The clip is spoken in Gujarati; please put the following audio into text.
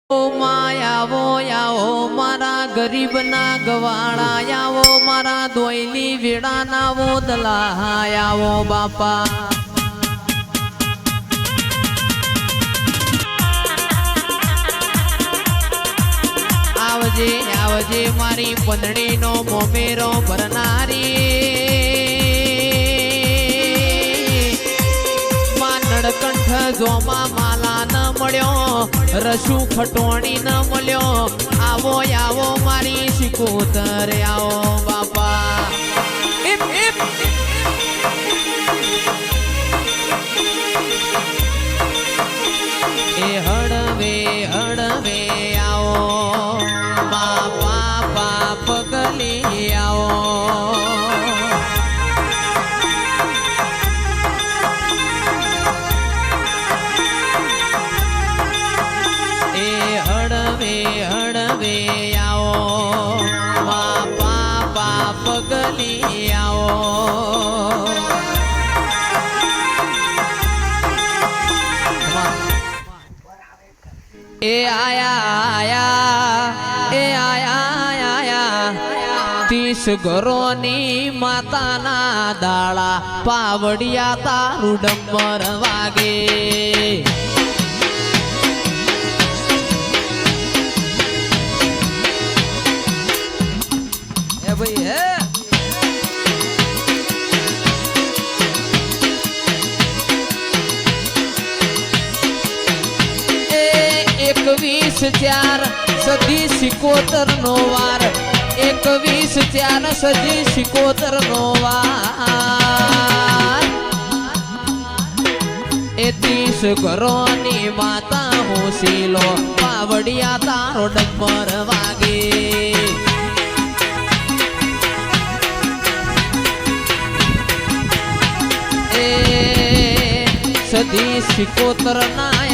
આવો આવો મારા ગરીબ ના ગવાળા આવો મારા દોયલી વેડા ના વોદલા આવો બાપા આવજે આવજે મારી પંદડી નો મોમેરો ભરનારી નડકંઠ જોમાં માલા ન મળ્યો રસુ ખટોણી ન મળ્યો આવો આવો મારી શિકોતર આવો બાપા એ હળવે હળવે આવો બાપા બાપ ગલી આવો હળવે આવો બાપા બાપ ગલી આવો એ આયા 30 ઘરોની માતાના દાળા પાવડિયા તારું ડમર વાગે ભાઈ હે 21/4 સદી 77 નો વાર 21/4 સદી 77 નો વાર એ 30 ઘરોની માતા હું શીલો પાવડિયા તારો ડમર વાગે સદી 77 ના